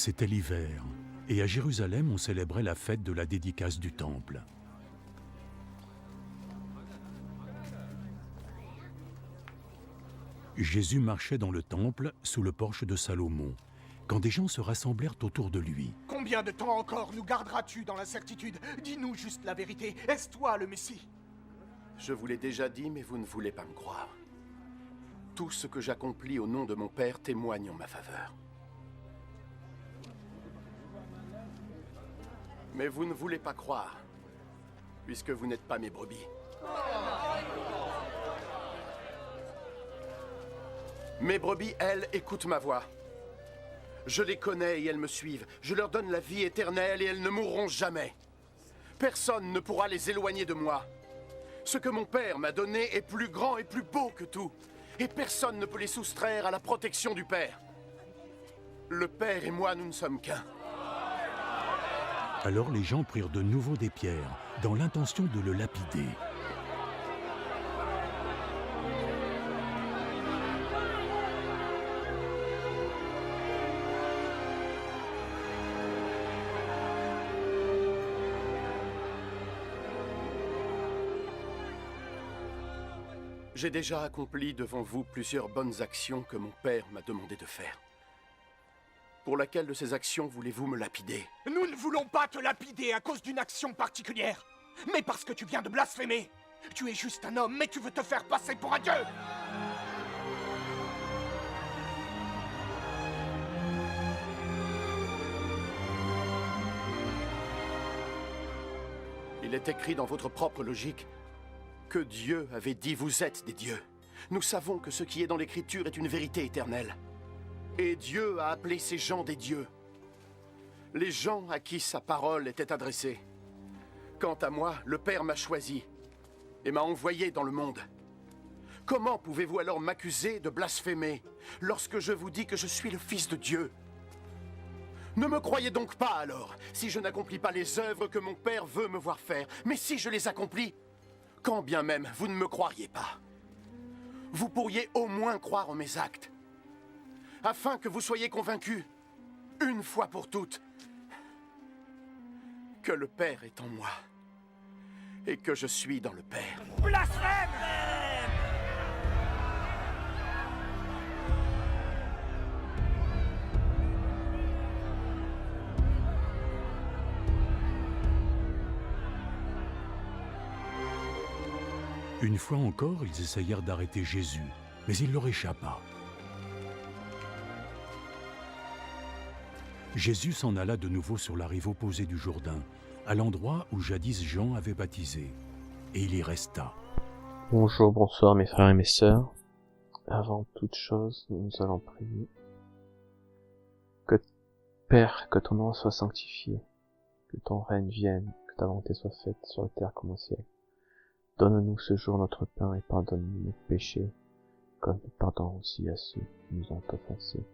C'était l'hiver, et à Jérusalem, on célébrait la fête de la dédicace du temple. Jésus marchait dans le temple, sous le porche de Salomon, quand des gens se rassemblèrent autour de lui. Combien de temps encore nous garderas-tu dans l'incertitude? Dis-nous juste la vérité. Est-ce toi le Messie? Je vous l'ai déjà dit, mais vous ne voulez pas me croire. Tout ce que j'accomplis au nom de mon Père témoigne en ma faveur. Mais vous ne voulez pas croire, puisque vous n'êtes pas mes brebis. Mes brebis, elles, écoutent ma voix. Je les connais et elles me suivent. Je leur donne la vie éternelle et elles ne mourront jamais. Personne ne pourra les éloigner de moi. Ce que mon Père m'a donné est plus grand et plus beau que tout. Et personne ne peut les soustraire à la protection du Père. Le Père et moi, nous ne sommes qu'un. Alors les gens prirent de nouveau des pierres, dans l'intention de le lapider. J'ai déjà accompli devant vous plusieurs bonnes actions que mon Père m'a demandé de faire. Pour laquelle de ces actions voulez-vous me lapider? Nous ne voulons pas te lapider à cause d'une action particulière, mais parce que tu viens de blasphémer. Tu es juste un homme, mais tu veux te faire passer pour un dieu. Il est écrit dans votre propre logique que Dieu avait dit « Vous êtes des dieux ». Nous savons que ce qui est dans l'Écriture est une vérité éternelle. Et Dieu a appelé ces gens des dieux. Les gens à qui sa parole était adressée. Quant à moi, le Père m'a choisi et m'a envoyé dans le monde. Comment pouvez-vous alors m'accuser de blasphémer lorsque je vous dis que je suis le Fils de Dieu? Ne me croyez donc pas alors, si je n'accomplis pas les œuvres que mon Père veut me voir faire. Mais si je les accomplis, quand bien même vous ne me croiriez pas, vous pourriez au moins croire en mes actes, afin que vous soyez convaincus, une fois pour toutes, que le Père est en moi et que je suis dans le Père. Blasphème! Une fois encore, ils essayèrent d'arrêter Jésus, mais il leur échappa. Jésus s'en alla de nouveau sur la rive opposée du Jourdain, à l'endroit où jadis Jean avait baptisé, et il y resta. Bonjour, bonsoir mes frères et mes sœurs. Avant toute chose, nous allons prier. Père, que ton nom soit sanctifié, que ton règne vienne, que ta volonté soit faite sur la terre comme au ciel. Donne-nous ce jour notre pain et pardonne-nous nos péchés, comme nous pardonnons aussi à ceux qui nous ont offensés.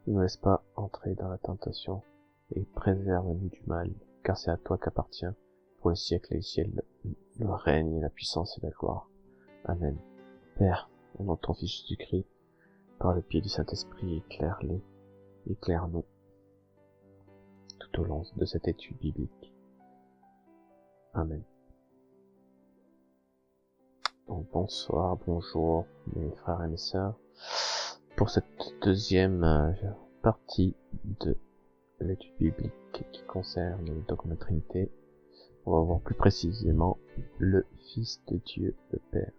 Ne nous laisse pas entrer dans la tentation et préserve-nous du mal, car c'est à toi qu'appartient pour les siècles et les siècles le règne et la puissance et la gloire. Amen. Père, au nom de ton Fils Jésus-Christ, par le pied du Saint-Esprit, éclaire-nous tout au long de cette étude biblique. Amen. Donc, bonsoir, bonjour mes frères et mes sœurs. Pour cette deuxième partie de l'étude biblique qui concerne le dogme de la Trinité, on va voir plus précisément le Fils de Dieu, le Père.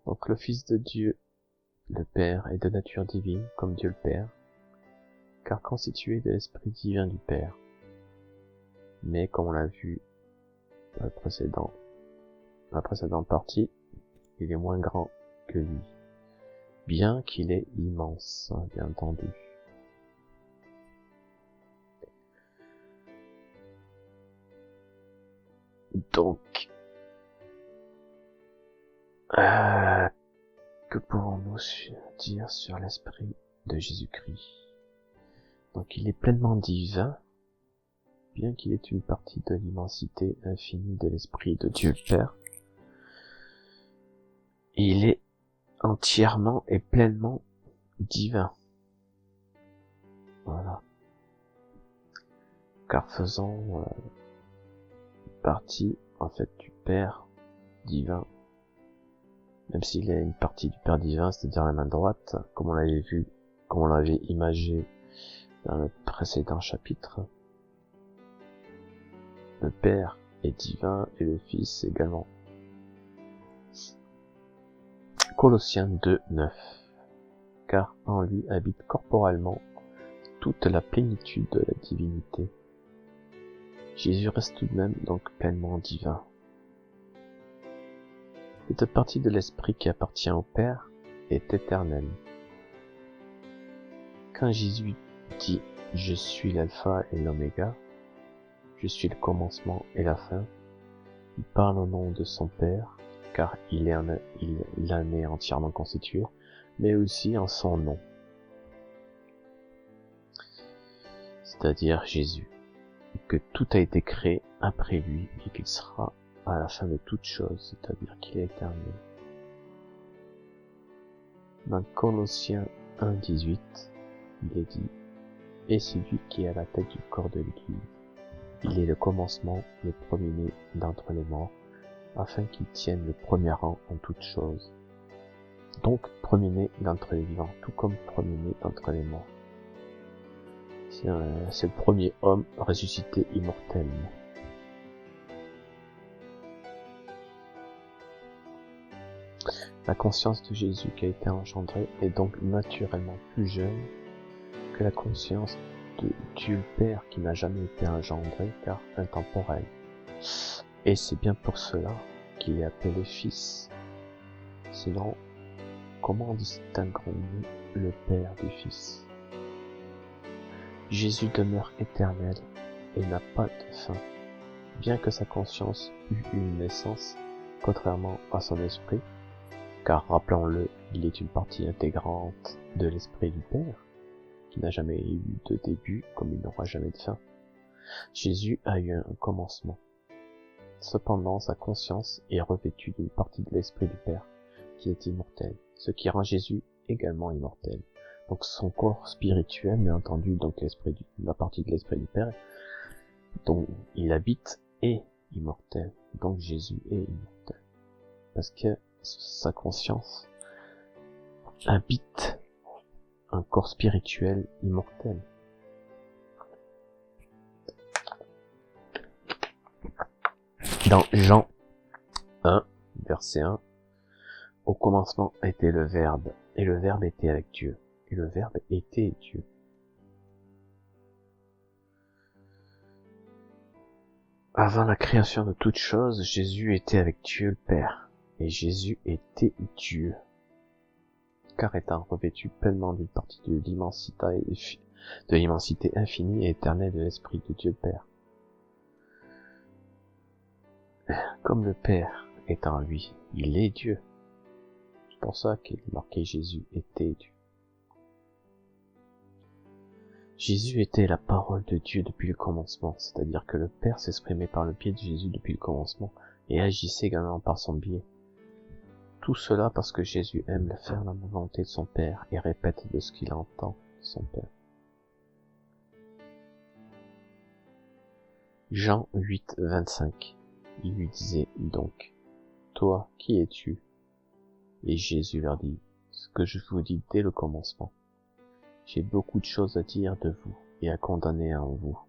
Donc le Fils de Dieu, le Père, est de nature divine comme Dieu le Père, car constitué de l'Esprit divin du Père. Mais comme on l'a vu dans la précédente partie, il est moins grand que lui, bien qu'il est immense, bien entendu. Donc, que pouvons-nous dire sur l'esprit de Jésus-Christ? Donc, il est pleinement divin, bien qu'il ait une partie de l'immensité infinie de l'esprit de Dieu le Père. Il est entièrement et pleinement divin. Voilà. Car faisant partie, en fait, du Père divin, même s'il y a une partie du Père divin, c'est-à-dire la main droite, comme on l'avait vu, comme on l'avait imagé dans le précédent chapitre, le Père est divin et le Fils également. Colossiens 2:9. Car en lui habite corporellement toute la plénitude de la divinité. Jésus reste tout de même donc pleinement divin. Cette partie de l'esprit qui appartient au Père est éternelle. Quand Jésus dit « Je suis l'alpha et l'oméga », « Je suis le commencement et la fin », il parle au nom de son Père, car il en est entièrement constitué, mais aussi en son nom, c'est-à-dire Jésus, et que tout a été créé après lui, et qu'il sera à la fin de toutes choses, c'est-à-dire qu'il est éternel. Dans Colossiens 1:18, il est dit « Et c'est lui qui est à la tête du corps de l'Église. Il est le commencement, le premier-né d'entre les morts, afin qu'il tienne le premier rang en toutes choses. » Donc, premier-né d'entre les vivants, tout comme premier-né d'entre les morts. C'est le premier homme ressuscité immortel. La conscience de Jésus qui a été engendrée est donc naturellement plus jeune que la conscience de Dieu le Père qui n'a jamais été engendré car intemporel. Et c'est bien pour cela qu'il est appelé Fils. Sinon, comment distinguerons-nous le Père du Fils? Jésus demeure éternel et n'a pas de fin. Bien que sa conscience eût une naissance, contrairement à son esprit, car rappelons-le, il est une partie intégrante de l'esprit du Père, qui n'a jamais eu de début comme il n'aura jamais de fin. Jésus a eu un commencement. Cependant, sa conscience est revêtue d'une partie de l'esprit du Père, qui est immortel, ce qui rend Jésus également immortel. Donc son corps spirituel, bien entendu, donc la partie de l'esprit du Père, dont il habite, est immortel. Donc Jésus est immortel. Parce que sa conscience habite un corps spirituel immortel. Dans Jean 1, verset 1, au commencement était le Verbe, et le Verbe était avec Dieu, et le Verbe était Dieu. Avant la création de toutes choses, Jésus était avec Dieu le Père, et Jésus était Dieu, car étant revêtu pleinement d'une partie de l'immensité infinie et éternelle de l'Esprit de Dieu le Père. Comme le Père est en lui, il est Dieu. C'est pour ça qu'il est marqué Jésus était Dieu. Jésus était la parole de Dieu depuis le commencement, c'est-à-dire que le Père s'exprimait par le biais de Jésus depuis le commencement et agissait également par son biais. Tout cela parce que Jésus aime faire la volonté de son Père et répète de ce qu'il entend de son Père. Jean 8, 25. Il lui disait donc, « Toi, qui es-tu » Et Jésus leur dit, « Ce que je vous dis dès le commencement. J'ai beaucoup de choses à dire de vous et à condamner en vous.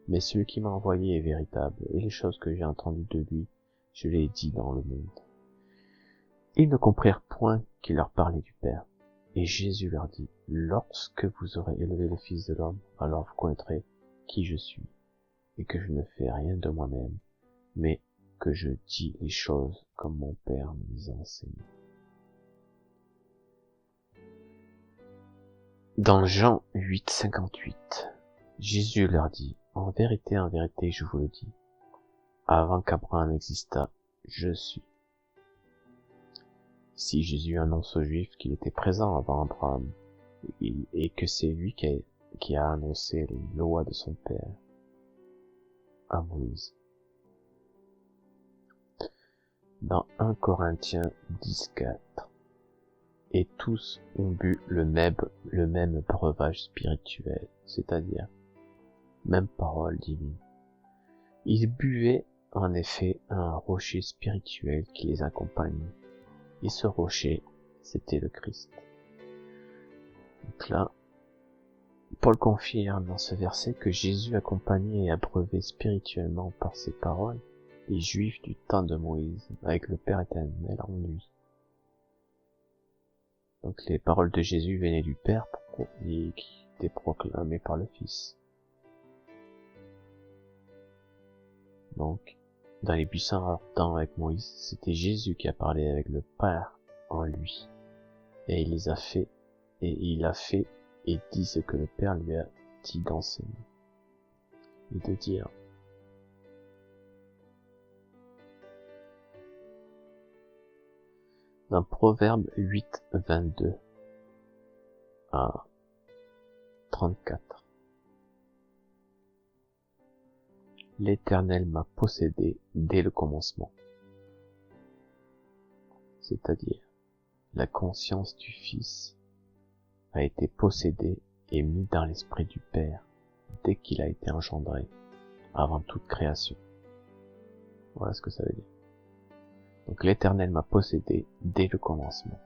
Mais celui qui m'a envoyé est véritable, et les choses que j'ai entendues de lui, je les ai dit dans le monde. » Ils ne comprirent point qu'il leur parlait du Père. Et Jésus leur dit, « Lorsque vous aurez élevé le Fils de l'homme, alors vous connaîtrez qui je suis, et que je ne fais rien de moi-même, mais que je dis les choses comme mon Père me les a enseignées. » Dans Jean 8, 58, Jésus leur dit, « En vérité, je vous le dis, avant qu'Abraham existât, je suis. » Si Jésus annonce aux Juifs qu'il était présent avant Abraham, et que c'est lui qui a annoncé les lois de son Père à Moïse. Dans 1 Corinthiens 10, 4, et tous ont bu le même breuvage spirituel, c'est-à-dire même parole divine. Ils buvaient en effet un rocher spirituel qui les accompagnait. Et ce rocher, c'était le Christ. Donc là, Paul confirme dans ce verset que Jésus accompagnait et abreuvait spirituellement par ses paroles les Juifs du temps de Moïse, avec le Père éternel en lui. Donc les paroles de Jésus venaient du Père et qui étaient proclamées par le Fils. Donc, dans les buissons ardents avec Moïse, c'était Jésus qui a parlé avec le Père en lui. Et il a fait et dit ce que le Père lui a dit d'enseigner. Et de dire. Dans Proverbe 8, 22 à 34. L'Éternel m'a possédé dès le commencement. C'est-à-dire, la conscience du Fils a été possédée et mise dans l'esprit du Père dès qu'il a été engendré, avant toute création. Voilà ce que ça veut dire. Donc l'Éternel m'a possédé dès le commencement,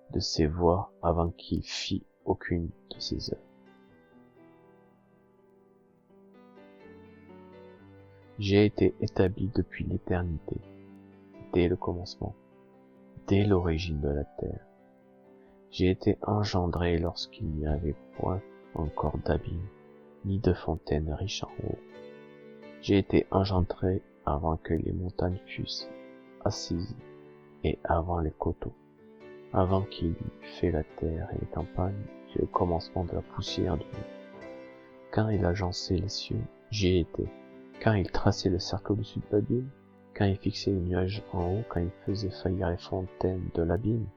de ses voies avant qu'il fît aucune de ses œuvres. J'ai été établi depuis l'éternité, dès le commencement, dès l'origine de la terre. J'ai été engendré lorsqu'il n'y avait point encore d'abîme, ni de fontaine riche en eau. J'ai été engendré avant que les montagnes fussent assises et avant les coteaux, avant qu'il eût fait la terre et les campagnes et le commencement de la poussière du monde. Quand il agençait les cieux, j'y étais. Quand il traçait le cercle au-dessus de l'abîme, quand il fixait les nuages en haut, quand il faisait faillir les fontaines de l'abîme,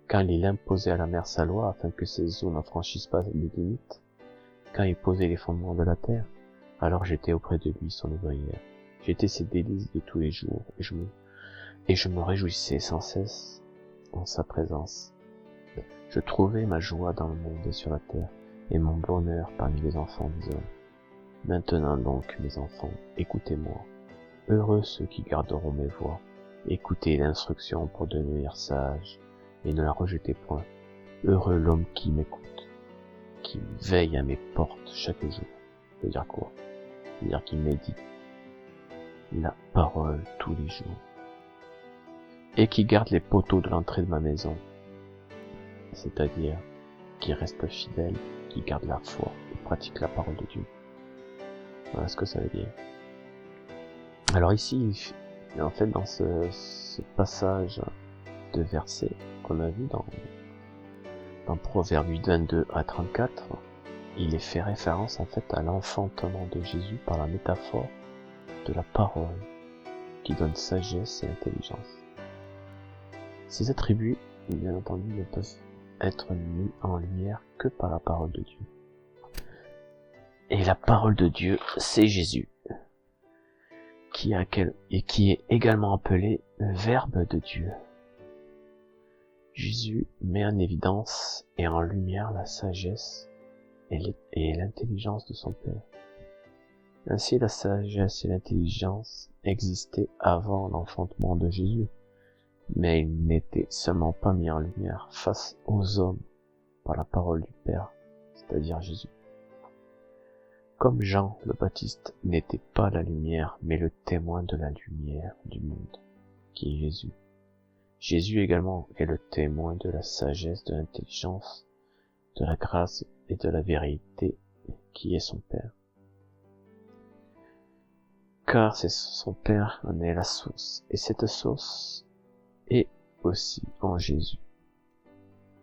quand il imposait à la mer sa loi afin que ses eaux n'en franchissent pas les limites, quand il posait les fondements de la terre, alors j'étais auprès de lui son ouvrière. J'étais ses délices de tous les jours, et je me réjouissais sans cesse en sa présence. Je trouvais ma joie dans le monde et sur la terre, et mon bonheur parmi les enfants des hommes. Maintenant donc, mes enfants, écoutez-moi. Heureux ceux qui garderont mes voies. Écoutez l'instruction pour devenir sage, et ne la rejetez point. Heureux l'homme qui m'écoute, qui veille à mes portes chaque jour. Ça veut dire quoi? Ça veut dire qu'il médite la parole tous les jours. Et qui garde les poteaux de l'entrée de ma maison. C'est-à-dire, qui reste fidèle, qui garde la foi et pratique la parole de Dieu. Voilà ce que ça veut dire. Alors ici, en fait, dans ce passage de versets qu'on a vu dans Proverbe 8, 22 à 34, il est fait référence en fait à l'enfantement de Jésus par la métaphore de la parole qui donne sagesse et intelligence. Ces attributs, bien entendu, ne peuvent être mis en lumière que par la parole de Dieu. Et la parole de Dieu, c'est Jésus, qui est également appelé le Verbe de Dieu. Jésus met en évidence et en lumière la sagesse et l'intelligence de son Père. Ainsi, la sagesse et l'intelligence existaient avant l'enfantement de Jésus, mais ils n'étaient seulement pas mis en lumière face aux hommes par la parole du Père, c'est-à-dire Jésus. Comme Jean le Baptiste n'était pas la lumière, mais le témoin de la lumière du monde, qui est Jésus. Jésus également est le témoin de la sagesse, de l'intelligence, de la grâce et de la vérité, qui est son Père. Car c'est son Père en est la source, et cette source est aussi en Jésus,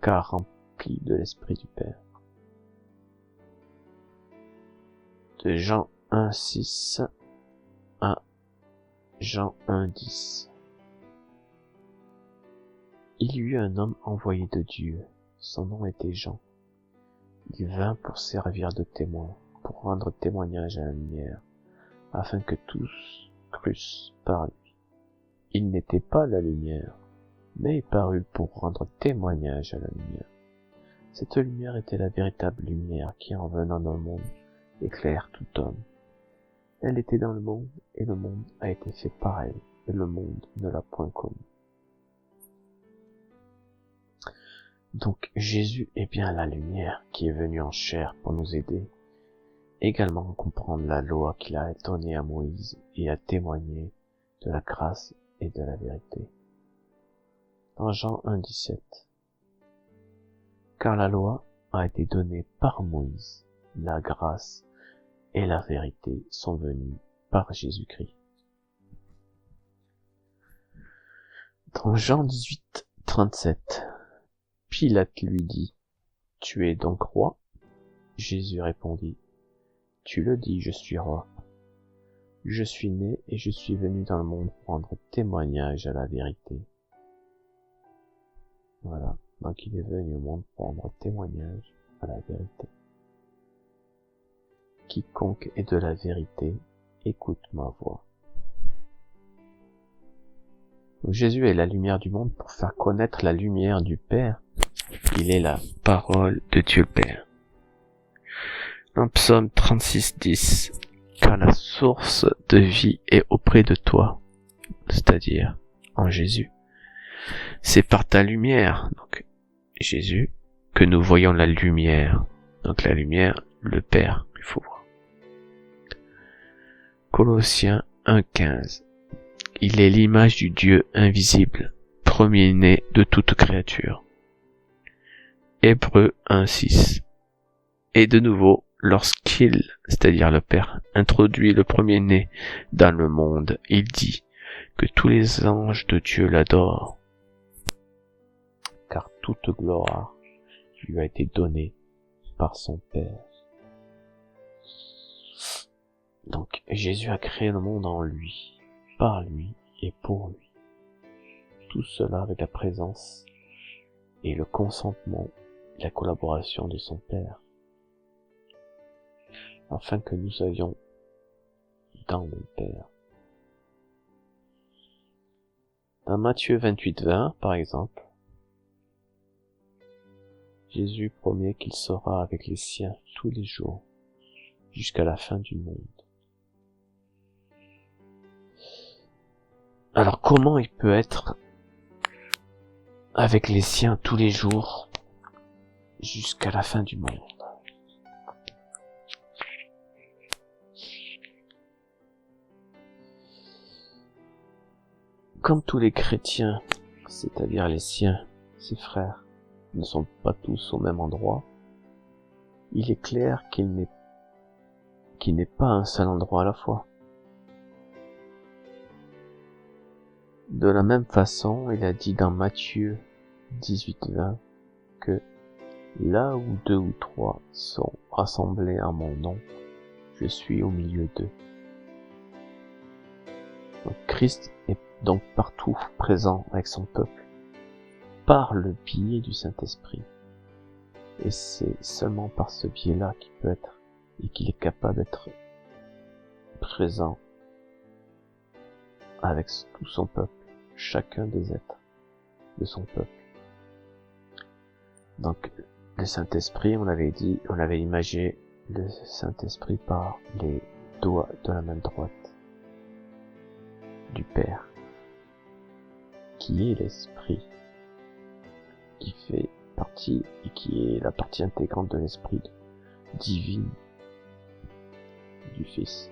car rempli de l'Esprit du Père. De Jean 1,6 à Jean 1,10. Il y eut un homme envoyé de Dieu, son nom était Jean. Il vint pour servir de témoin, pour rendre témoignage à la lumière, afin que tous crussent par lui. Il n'était pas la lumière, mais il parut pour rendre témoignage à la lumière. Cette lumière était la véritable lumière qui, en venant dans le monde, éclaire tout homme. Elle était dans le monde, et le monde a été fait par elle, et le monde ne l'a point connue. Donc Jésus est bien la lumière qui est venue en chair pour nous aider, également à comprendre la loi qu'il a donnée à Moïse et à témoigner de la grâce et de la vérité. Dans Jean 1,17. Car la loi a été donnée par Moïse, la grâce et la vérité sont venues par Jésus-Christ. Dans Jean 18,37, Pilate lui dit, « Tu es donc roi ?» Jésus répondit, « Tu le dis, je suis roi. Je suis né et je suis venu dans le monde pour rendre témoignage à la vérité. » Voilà, donc il est venu au monde pour rendre témoignage à la vérité. Quiconque est de la vérité, écoute ma voix. Donc Jésus est la lumière du monde pour faire connaître la lumière du Père. Il est la parole de Dieu le Père. Dans Psaume 36,10, car la source de vie est auprès de toi, c'est-à-dire en Jésus. C'est par ta lumière, donc Jésus, que nous voyons la lumière. Donc la lumière, le Père, il faut voir. Colossiens 1,15. Il est l'image du Dieu invisible, premier-né de toute créature. Hébreux 1,6. Et de nouveau, lorsqu'il, c'est-à-dire le Père, introduit le premier-né dans le monde, il dit que tous les anges de Dieu l'adorent, car toute gloire lui a été donnée par son Père. Donc Jésus a créé le monde en lui, par lui et pour lui. Tout cela avec la présence et le consentement, la collaboration de son Père, afin que nous soyons dans le Père. Dans Matthieu 28,20, par exemple, Jésus promet qu'il sera avec les siens tous les jours, jusqu'à la fin du monde. Alors comment il peut être avec les siens tous les jours, jusqu'à la fin du monde? Comme tous les chrétiens, c'est-à-dire les siens, ses frères, ne sont pas tous au même endroit, il est clair qu'il n'est pas un seul endroit à la fois. De la même façon, il a dit dans Matthieu 18,20 que là où 2 ou 3 sont rassemblés en mon nom, je suis au milieu d'eux. Donc Christ est donc partout présent avec son peuple, par le biais du Saint-Esprit. Et c'est seulement par ce biais-là qu'il peut être, et qu'il est capable d'être présent avec tout son peuple, chacun des êtres de son peuple. Donc, le Saint-Esprit, on avait imagé le Saint-Esprit par les doigts de la main droite du Père, qui est l'Esprit, qui fait partie et qui est la partie intégrante de l'Esprit divine du Fils.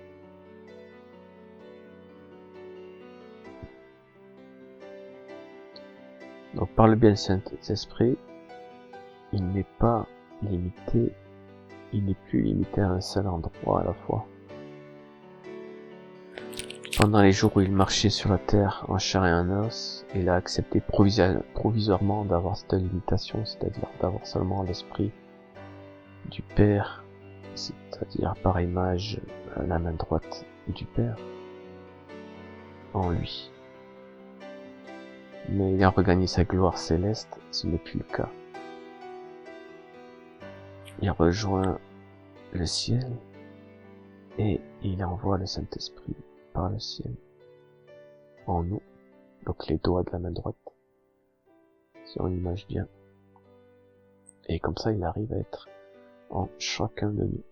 Donc par le biais du Saint-Esprit, il n'est pas limité, il n'est plus limité à un seul endroit à la fois. Pendant les jours où il marchait sur la terre en chair et en os, il a accepté provisoirement d'avoir cette limitation, c'est-à-dire d'avoir seulement l'Esprit du Père, c'est-à-dire par image la main droite du Père, en lui. Mais ayant regagné sa gloire céleste, ce n'est plus le cas. Il rejoint le ciel et il envoie le Saint-Esprit par le ciel en nous, donc les doigts de la main droite, si on image bien. Et comme ça, il arrive à être en chacun de nous.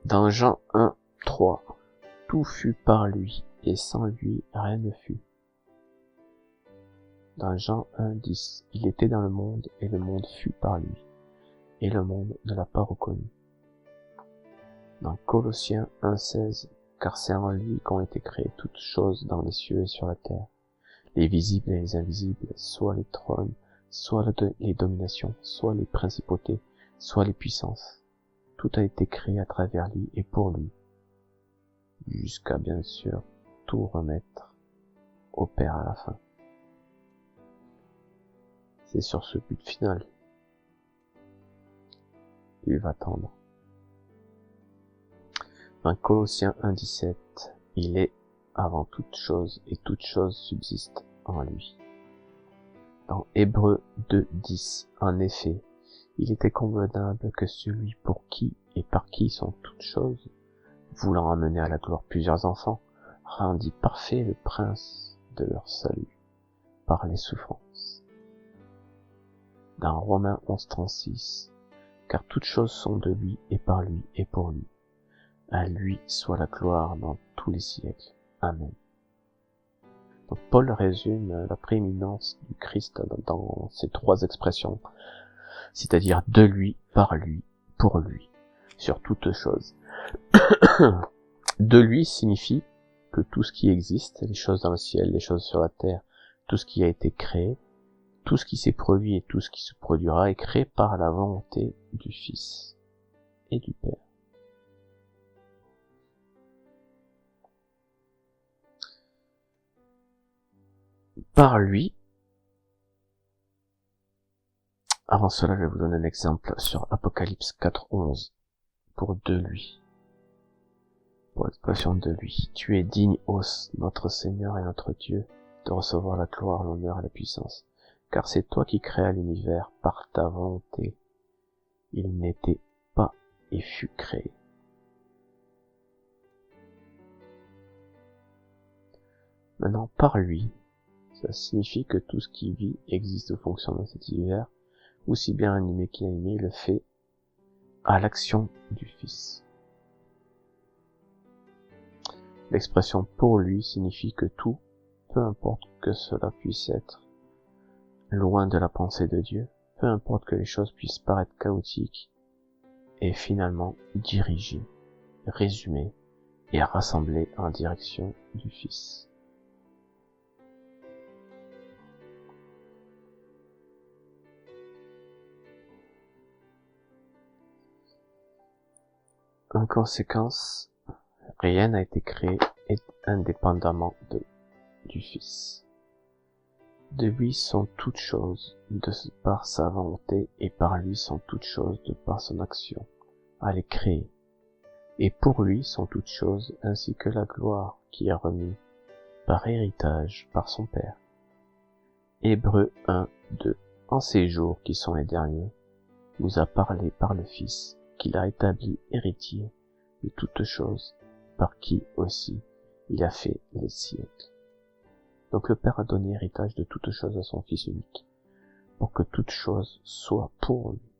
Dans Jean 1, 3, tout fut par lui, et sans lui, rien ne fut. Dans Jean 1, 10, il était dans le monde, et le monde fut par lui, et le monde ne l'a pas reconnu. Dans Colossiens 1, 16, car c'est en lui qu'ont été créées toutes choses dans les cieux et sur la terre, les visibles et les invisibles, soit les trônes, soit les dominations, soit les principautés, soit les puissances. Tout a été créé à travers lui et pour lui, jusqu'à bien sûr tout remettre au Père à la fin. C'est sur ce but final qu'il va tendre. Dans Colossiens 1,17, il est avant toute chose et toute chose subsiste en lui. Dans Hébreux 2,10, en effet, il était convenable que celui pour qui et par qui sont toutes choses, voulant amener à la gloire plusieurs enfants, rendit parfait le prince de leur salut par les souffrances. Dans Romains 11,36, car toutes choses sont de lui et par lui et pour lui. À lui soit la gloire dans tous les siècles. Amen. Donc Paul résume la prééminence du Christ dans ces trois expressions, c'est-à-dire de lui, par lui, pour lui, sur toute chose. De lui signifie que tout ce qui existe, les choses dans le ciel, les choses sur la terre, tout ce qui a été créé, tout ce qui s'est produit et tout ce qui se produira est créé par la volonté du Fils et du Père. Par lui, avant cela, je vais vous donner un exemple sur Apocalypse 4.11, pour de lui, pour l'expression de lui. Tu es digne, ô notre Seigneur et notre Dieu, de recevoir la gloire, l'honneur et la puissance, car c'est toi qui créas l'univers par ta volonté. Il n'était pas et fut créé. Maintenant, par lui, ça signifie que tout ce qui vit existe ou fonctionne dans cet univers, aussi bien animé qu'inanimé, le fait à l'action du Fils. L'expression pour lui signifie que tout, peu importe que cela puisse être loin de la pensée de Dieu, peu importe que les choses puissent paraître chaotiques, est finalement dirigé, résumé et rassemblé en direction du Fils. En conséquence, rien n'a été créé indépendamment du Fils. De lui sont toutes choses, de par sa volonté, et par lui sont toutes choses, de par son action, à les créer. Et pour lui sont toutes choses, ainsi que la gloire qui est remise par héritage par son Père. Hébreux 1, 2. En ces jours qui sont les derniers, nous a parlé par le Fils, qu'il a établi héritier de toutes choses, par qui aussi il a fait les siècles. Donc le Père a donné héritage de toutes choses à son Fils unique, pour que toute chose soit pour lui.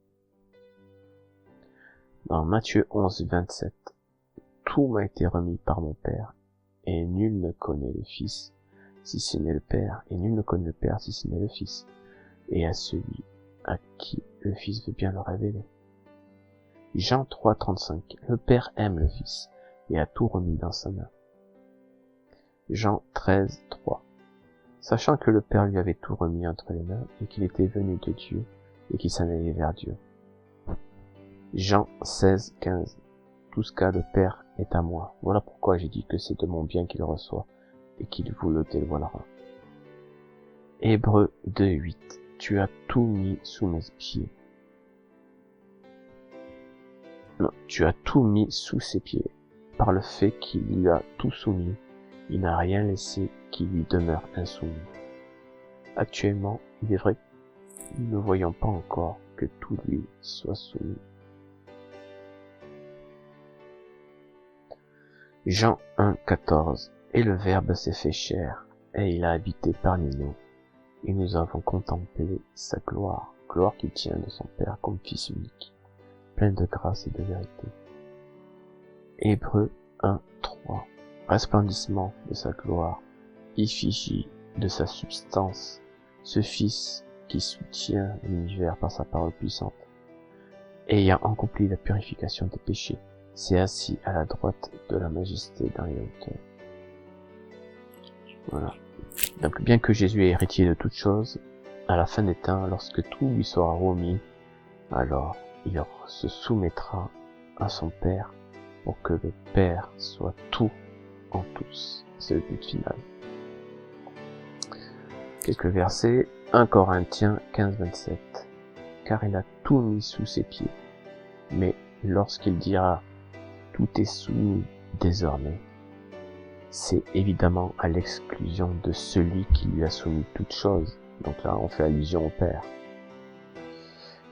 Dans Matthieu 11, 27, tout m'a été remis par mon Père, et nul ne connaît le Fils, si ce n'est le Père, et nul ne connaît le Père, si ce n'est le Fils, et à celui à qui le Fils veut bien le révéler. Jean 3, 35, le Père aime le Fils, et a tout remis dans sa main. Jean 13, 3, sachant que le Père lui avait tout remis entre les mains, et qu'il était venu de Dieu, et qu'il s'en allait vers Dieu. Jean 16, 15, tout ce qu'a le Père est à moi. Voilà pourquoi j'ai dit que c'est de mon bien qu'il reçoit, et qu'il vous le dévoilera. Hébreux 2, 8, tu as tout mis sous mes pieds. Non, tu as tout mis sous ses pieds. Par le fait qu'il lui a tout soumis, il n'a rien laissé qui lui demeure insoumis. Actuellement, il est vrai que nous ne voyons pas encore que tout lui soit soumis. Jean 1, 14. Et le Verbe s'est fait chair, et il a habité parmi nous, et nous avons contemplé sa gloire, gloire qui tient de son Père comme Fils unique, plein de grâce et de vérité. Hébreux 1, 3. Resplendissement de sa gloire, effigie de sa substance, ce Fils qui soutient l'univers par sa parole puissante, ayant accompli la purification des péchés, s'est assis à la droite de la majesté dans les hauteurs. Voilà. Donc, bien que Jésus est héritier de toutes choses, à la fin des temps, lorsque tout lui sera remis, alors il se soumettra à son Père pour que le Père soit tout en tous. C'est le but final. Quelques versets. 1 Corinthiens 15, 27. Car il a tout mis sous ses pieds. Mais lorsqu'il dira tout est soumis désormais, c'est évidemment à l'exclusion de celui qui lui a soumis toutes choses. Donc là, on fait allusion au Père.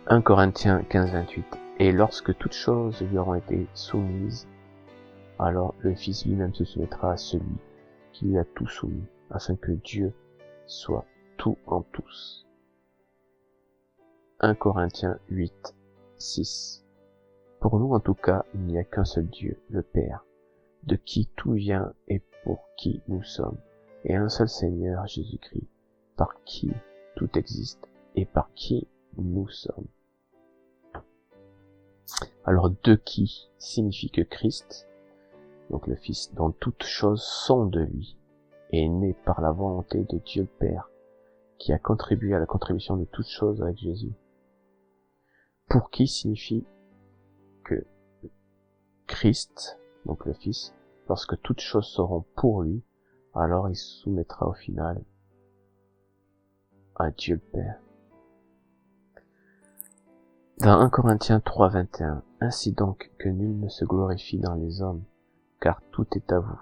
1 Corinthiens 15, 28. Et lorsque toutes choses lui auront été soumises, alors le Fils lui-même se soumettra à celui qui lui a tout soumis, afin que Dieu soit tout en tous. 1 Corinthiens 8, 6. Pour nous, en tout cas, il n'y a qu'un seul Dieu, le Père, de qui tout vient et pour qui nous sommes, et un seul Seigneur, Jésus-Christ, par qui tout existe et par qui nous sommes. Alors, de qui signifie que Christ, donc le Fils, dont toutes choses sont de lui, est né par la volonté de Dieu le Père, qui a contribué à la contribution de toutes choses avec Jésus. Pour qui signifie que Christ, donc le Fils, lorsque toutes choses seront pour lui, alors il se soumettra au final à Dieu le Père. Dans 1 Corinthiens 3, 21, ainsi donc que nul ne se glorifie dans les hommes, car tout est à vous.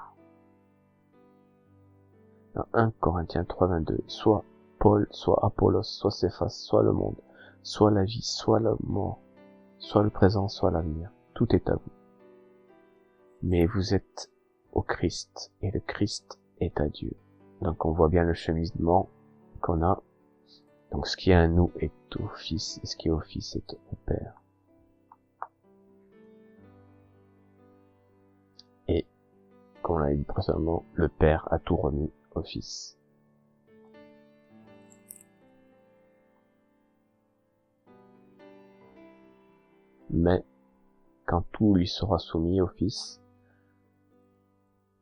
Dans 1 Corinthiens 3, 22, soit Paul, soit Apollos, soit Céphas, soit le monde, soit la vie, soit la mort, soit le présent, soit l'avenir, tout est à vous. Mais vous êtes au Christ, et le Christ est à Dieu. Donc on voit bien le cheminement qu'on a. Donc ce qui est à nous est au Fils, et ce qui est au Fils est au Père. Et, comme on l'a dit précédemment, le Père a tout remis au Fils. Mais, quand tout lui sera soumis au Fils,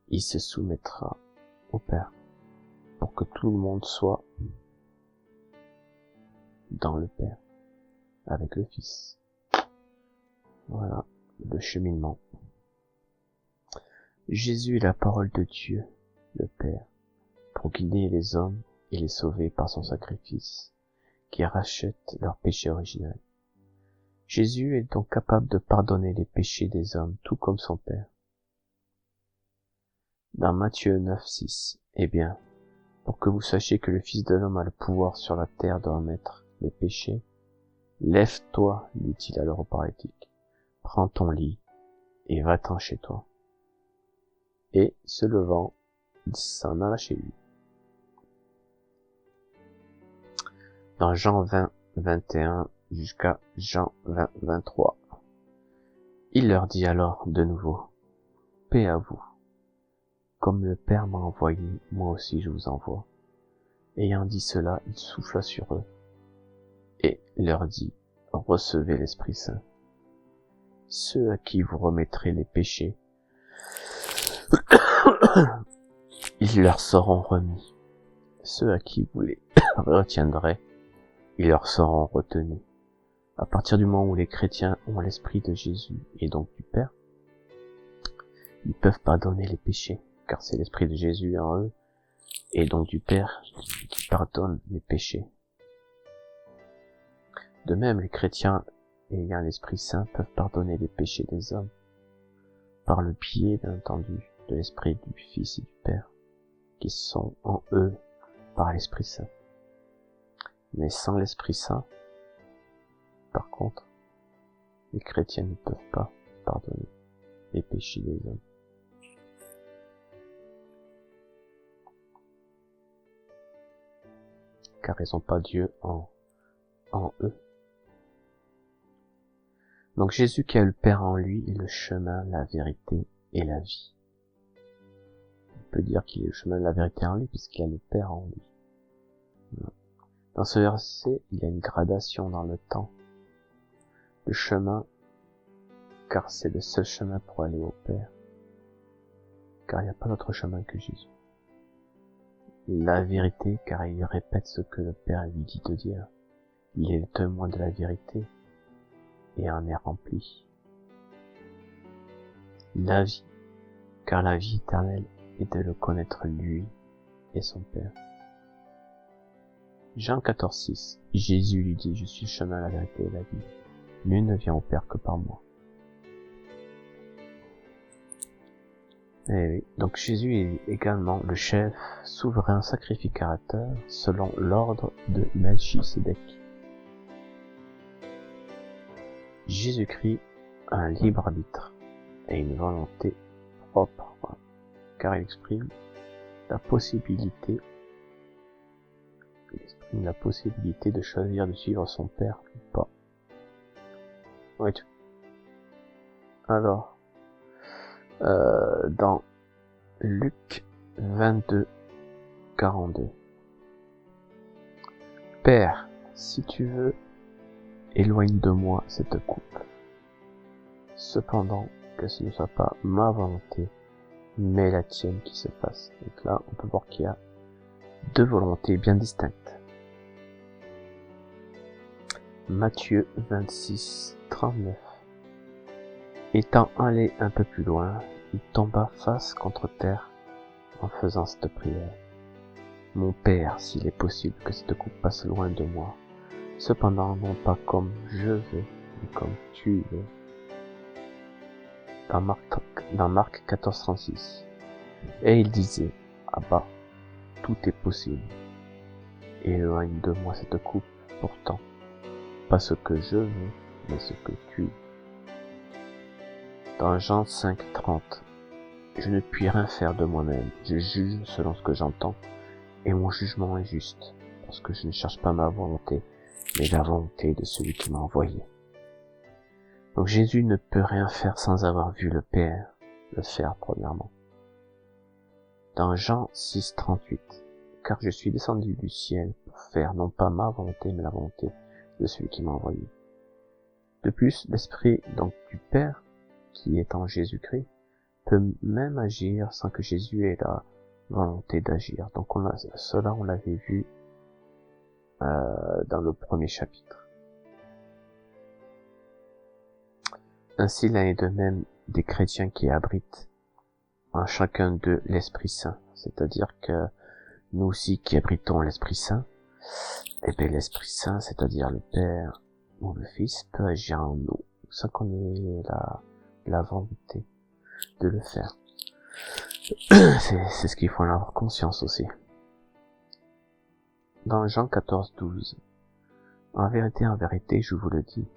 il se soumettra au Père, pour que tout le monde soit dans le Père, avec le Fils. Voilà, le cheminement. Jésus est la parole de Dieu, le Père, pour guider les hommes et les sauver par son sacrifice, qui rachète leur péché originel. Jésus est donc capable de pardonner les péchés des hommes, tout comme son Père. Dans Matthieu 9, 6, eh bien, pour que vous sachiez que le Fils de l'homme a le pouvoir sur la terre de remettre les péchés, lève-toi, dit-il alors au paralytique, prends ton lit et va-t'en chez toi. Et, se levant, il s'en alla chez lui. Dans Jean 20, 21 jusqu'à Jean 20, 23, il leur dit alors de nouveau, paix à vous. Comme le Père m'a envoyé, moi aussi je vous envoie. Ayant dit cela, il souffla sur eux et leur dit, recevez l'Esprit Saint. Ceux à qui vous remettrez les péchés, ils leur seront remis. Ceux à qui vous les retiendrez, ils leur seront retenus. À partir du moment où les chrétiens ont l'Esprit de Jésus et donc du Père, ils peuvent pardonner les péchés, car c'est l'Esprit de Jésus en eux, et donc du Père qui pardonne les péchés. De même, les chrétiens ayant l'Esprit Saint peuvent pardonner les péchés des hommes, par le biais, bien entendu, de l'Esprit du Fils et du Père, qui sont en eux par l'Esprit Saint. Mais sans l'Esprit Saint, par contre, les chrétiens ne peuvent pas pardonner les péchés des hommes. car ils n'ont pas Dieu en eux. Donc Jésus qui a le Père en lui est le chemin, la vérité et la vie. On peut dire qu'il est le chemin de la vérité en lui puisqu'il a le Père en lui. Dans ce verset, il y a une gradation dans le temps. Le chemin, car c'est le seul chemin pour aller au Père. Car il n'y a pas d'autre chemin que Jésus. La vérité, car il répète ce que le Père lui dit de dire. Il est le témoin de la vérité et en est rempli. La vie, car la vie éternelle est de le connaître lui et son Père. Jean 14,6. Jésus lui dit, je suis le chemin, la vérité et la vie. Nul ne vient au Père que par moi. Et oui. Donc Jésus est également le chef, souverain, sacrificateur, selon l'ordre de Melchisédek. Jésus-Christ a un libre arbitre et une volonté propre, car il exprime la possibilité de choisir de suivre son Père ou pas. Oui. Alors, dans Luc 22, 42. Père, si tu veux, éloigne de moi cette coupe. Cependant, que ce ne soit pas ma volonté, mais la tienne qui se fasse. Donc là, on peut voir qu'il y a deux volontés bien distinctes. Matthieu 26, 39. Étant allé un peu plus loin, il tomba face contre terre en faisant cette prière. Mon Père, s'il est possible que cette coupe passe loin de moi, cependant non pas comme je veux, mais comme tu veux. Dans Marc 14, 36. Et il disait, Abba, tout est possible. Éloigne de moi cette coupe, pourtant, pas ce que je veux, mais ce que tu veux. Dans Jean 5, 30. Je ne puis rien faire de moi-même, je juge selon ce que j'entends, et mon jugement est juste, parce que je ne cherche pas ma volonté, mais la volonté de celui qui m'a envoyé. Donc Jésus ne peut rien faire sans avoir vu le Père le faire premièrement. Dans Jean 6, 38. Car je suis descendu du ciel pour faire non pas ma volonté, mais la volonté de celui qui m'a envoyé. De plus, l'Esprit donc du Père, qui est en Jésus-Christ, peut même agir sans que Jésus ait la volonté d'agir. Donc cela on l'avait vu dans le premier chapitre. Ainsi, il en est de même des chrétiens qui abritent en chacun d'eux l'Esprit Saint. C'est-à-dire que nous aussi qui abritons l'Esprit Saint, et bien l'Esprit Saint, c'est-à-dire le Père ou le Fils, peut agir en nous, sans qu'on ait la volonté de le faire. C'est ce qu'il faut en avoir conscience aussi. Dans Jean 14, 12. En vérité, je vous le dis,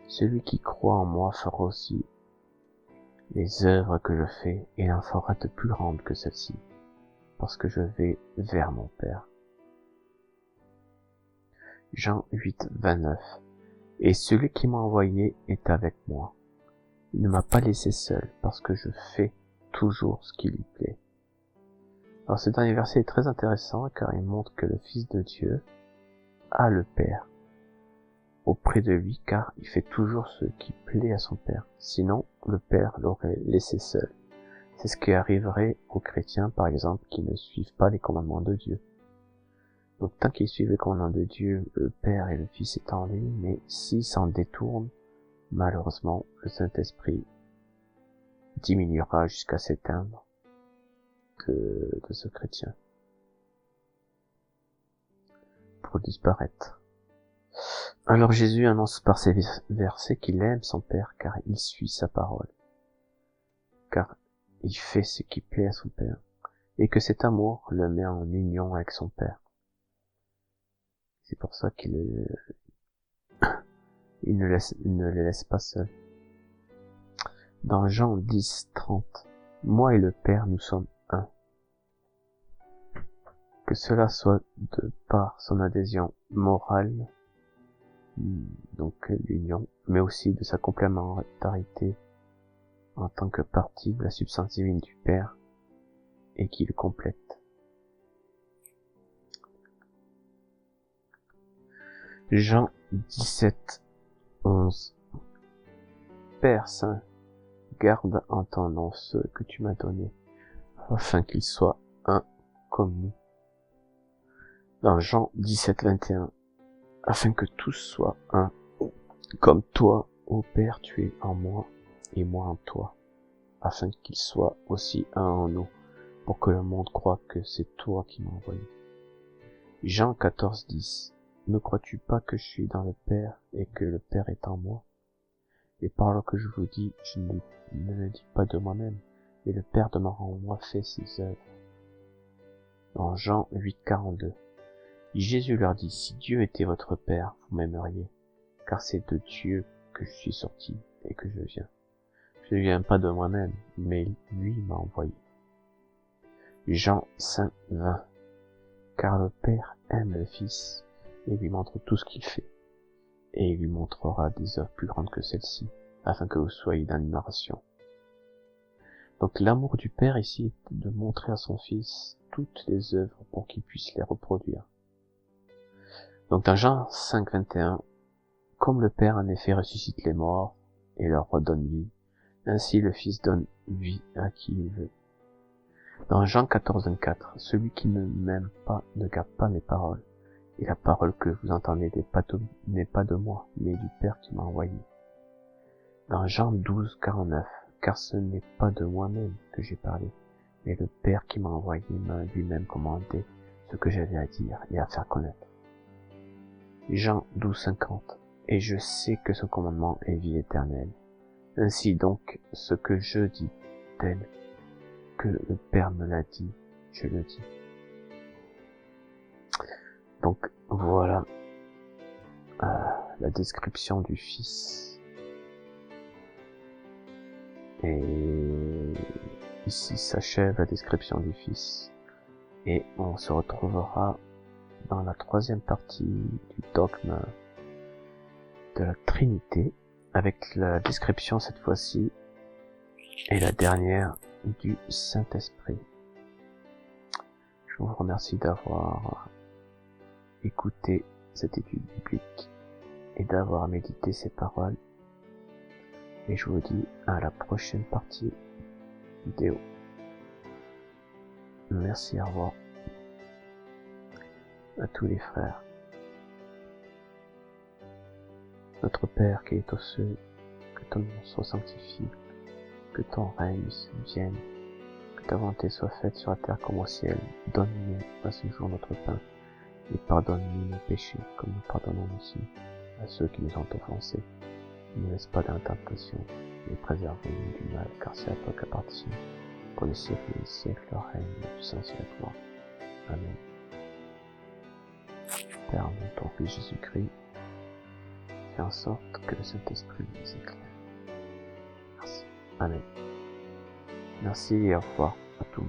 celui qui croit en moi fera aussi les œuvres que je fais, et il en fera de plus grandes que celles-ci, parce que je vais vers mon Père. Jean 8, 29. Et celui qui m'a envoyé est avec moi. Il ne m'a pas laissé seul, parce que je fais toujours ce qui lui plaît. Alors ce dernier verset est très intéressant, car il montre que le Fils de Dieu a le Père auprès de lui, car il fait toujours ce qui plaît à son Père. Sinon, le Père l'aurait laissé seul. C'est ce qui arriverait aux chrétiens, par exemple, qui ne suivent pas les commandements de Dieu. Donc tant qu'ils suivent les commandements de Dieu, le Père et le Fils est en lui, mais s'ils s'en détournent, malheureusement, le Saint-Esprit diminuera jusqu'à s'éteindre de ce chrétien, pour disparaître. Alors Jésus annonce par ces versets qu'il aime son Père, car il suit sa parole, car il fait ce qui plaît à son Père, et que cet amour le met en union avec son Père. C'est pour ça qu'il ne le laisse pas seul. Dans Jean 10, 30, moi et le Père, nous sommes un. que cela soit de par son adhésion morale, donc l'union, mais aussi de sa complémentarité en tant que partie de la substance divine du Père, et qui le complète. Jean 17, 11. Père Saint, garde en ton nom ceux que tu m'as donnés, afin qu'ils soient un comme nous. Dans Jean 17, 21. Afin que tous soient un, comme toi, ô Père, tu es en moi, et moi en toi, afin qu'ils soient aussi un en nous, pour que le monde croie que c'est toi qui m'as envoyé. Jean 14, 10. Ne crois-tu pas que je suis dans le Père, et que le Père est en moi? Les paroles que je vous dis, je ne les dis pas de moi-même, mais le Père demeurant en moi fait ses œuvres. Dans Jean 8, 42. Jésus leur dit, si Dieu était votre Père, vous m'aimeriez, car c'est de Dieu que je suis sorti et que je viens. Je ne viens pas de moi-même, mais lui m'a envoyé. Jean 5, 20. Car le Père aime le Fils et lui montre tout ce qu'il fait, et il lui montrera des œuvres plus grandes que celles-ci, afin que vous soyez d'admiration. Donc l'amour du Père ici est de montrer à son Fils toutes les œuvres pour qu'il puisse les reproduire. Donc dans Jean 5, 21, comme le Père en effet ressuscite les morts et leur redonne vie, ainsi le Fils donne vie à qui il veut. Dans Jean 14, 24, celui qui ne m'aime pas ne garde pas mes paroles, et la parole que vous entendez n'est pas de moi, mais du Père qui m'a envoyé. Dans Jean 12, 49, car ce n'est pas de moi-même que j'ai parlé, mais le Père qui m'a envoyé m'a lui-même commandé ce que j'avais à dire et à faire connaître. Jean 12, 50, et je sais que ce commandement est vie éternelle. Ainsi donc, ce que je dis, tel que le Père me l'a dit, je le dis. Donc voilà la description du Fils. Et ici s'achève la description du Fils. Et on se retrouvera dans la troisième partie du dogme de la Trinité, avec la description cette fois-ci, et la dernière du Saint-Esprit. Je vous remercie d'avoir écouté cette étude biblique et d'avoir médité ces paroles. Et je vous dis à la prochaine partie vidéo. Merci, au revoir à tous les frères. Notre Père qui est aux cieux, que ton nom soit sanctifié, que ton règne vienne, que ta volonté soit faite sur la terre comme au ciel. Donne-nous à ce jour notre pain, et pardonne-nous nos péchés, comme nous pardonnons aussi à ceux qui nous ont offensés. Ne nous laisse pas dans la tentation, mais préserve-nous du mal, car c'est à toi qu'appartient, pour les siècles et les siècles, le règne, la puissance et la gloire. Amen. Père, en ton Fils Jésus-Christ, fais en sorte que le Saint-Esprit nous éclaire. Merci. Amen. Merci et au revoir à tous.